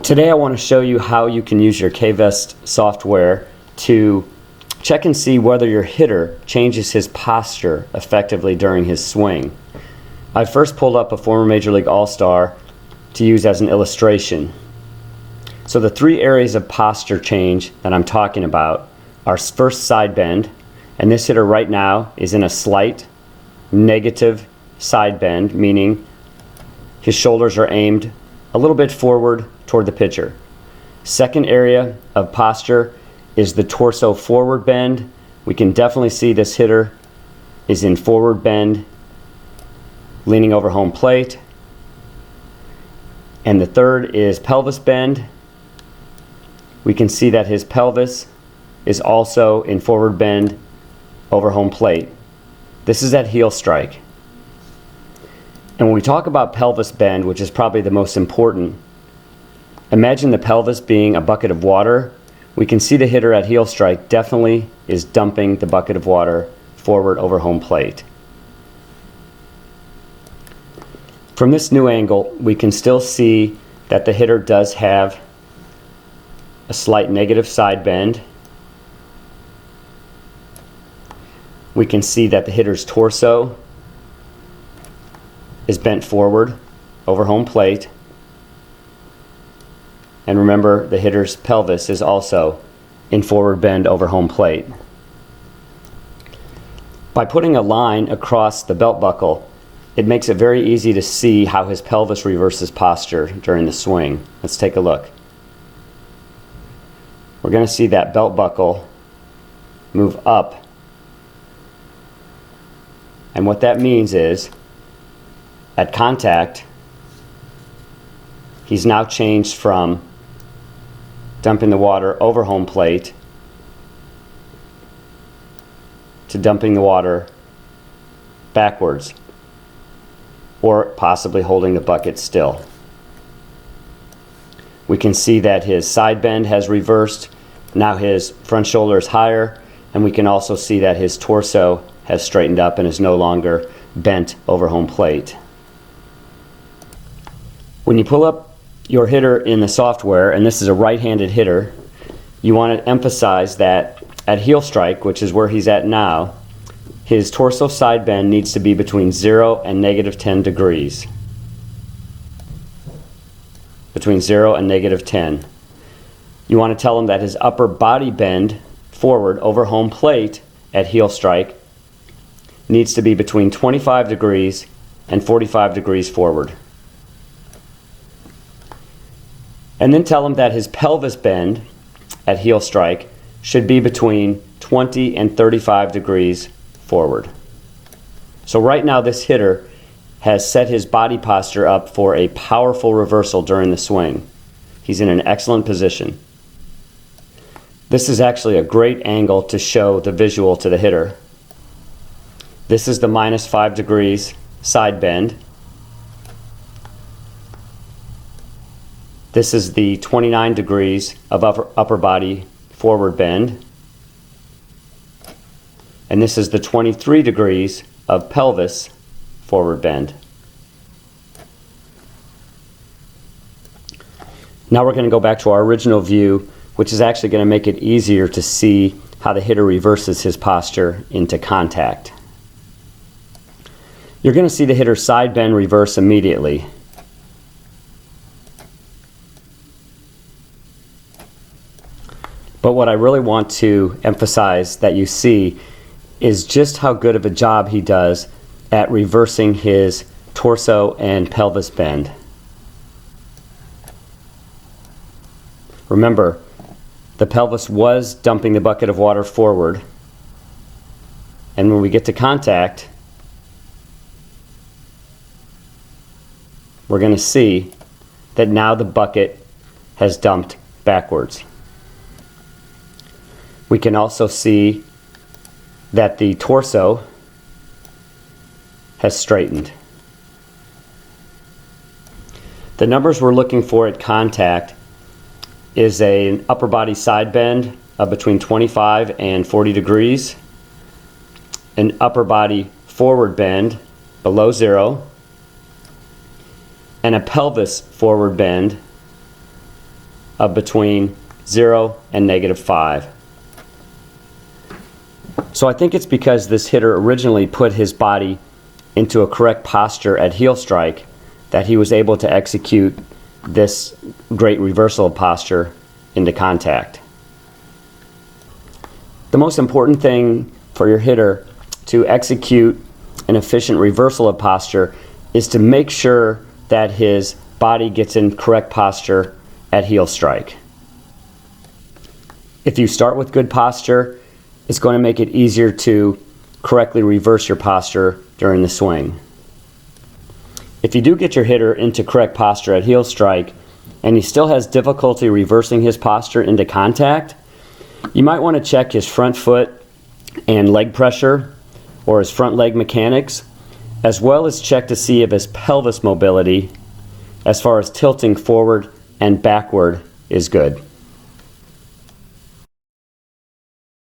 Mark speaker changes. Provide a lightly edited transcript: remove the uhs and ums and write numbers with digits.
Speaker 1: Today I want to show you how you can use your KVest software to check and see whether your hitter changes his posture effectively during his swing. I first pulled up a former Major League All-Star to use as an illustration. So the three areas of posture change that I'm talking about are first side bend, and this hitter right now is in a slight negative side bend, meaning his shoulders are aimed a little bit forward toward the pitcher. Second area of posture is the torso forward bend. We can definitely see this hitter is in forward bend, leaning over home plate. And the third is pelvis bend. We can see that his pelvis is also in forward bend over home plate. This is at heel strike. And when we talk about pelvis bend, which is probably the most important, imagine the pelvis being a bucket of water. We can see the hitter at heel strike definitely is dumping the bucket of water forward over home plate. From this new angle, we can still see that the hitter does have a slight negative side bend. We can see that the hitter's torso is bent forward over home plate. And remember, the hitter's pelvis is also in forward bend over home plate. By putting a line across the belt buckle, it makes it very easy to see how his pelvis reverses posture during the swing. Let's take a look. We're going to see that belt buckle move up. And what that means is, at contact, he's now changed from dumping the water over home plate to dumping the water backwards, or possibly holding the bucket still. We can see that his side bend has reversed. Now his front shoulder is higher, and we can also see that his torso has straightened up and is no longer bent over home plate. When you pull up your hitter in the software, and this is a right-handed hitter, you want to emphasize that at heel strike, which is where he's at now, his torso side bend needs to be between 0 and -10 degrees. Between 0 and -10. You want to tell him that his upper body bend forward over home plate at heel strike needs to be between 25 degrees and 45 degrees forward. And then tell him that his pelvis bend at heel strike should be between 20 and 35 degrees forward. So right now this hitter has set his body posture up for a powerful reversal during the swing. He's in an excellent position. This is actually a great angle to show the visual to the hitter. This is the -5 degrees side bend. This is the 29 degrees of upper body forward bend. And this is the 23 degrees of pelvis forward bend. Now we're going to go back to our original view, which is actually going to make it easier to see how the hitter reverses his posture into contact. You're going to see the hitter's side bend reverse immediately. But what I really want to emphasize that you see is just how good of a job he does at reversing his torso and pelvis bend. Remember, the pelvis was dumping the bucket of water forward, and when we get to contact, we're going to see that now the bucket has dumped backwards. We can also see that the torso has straightened. The numbers we're looking for at contact is an upper body side bend of between 25 and 40 degrees, an upper body forward bend below 0, and a pelvis forward bend of between 0 and -5. So I think it's because this hitter originally put his body into a correct posture at heel strike that he was able to execute this great reversal of posture into contact. The most important thing for your hitter to execute an efficient reversal of posture is to make sure that his body gets in correct posture at heel strike. If you start with good posture, it's going to make it easier to correctly reverse your posture during the swing. If you do get your hitter into correct posture at heel strike and he still has difficulty reversing his posture into contact, you might want to check his front foot and leg pressure or his front leg mechanics, as well as check to see if his pelvis mobility as far as tilting forward and backward is good.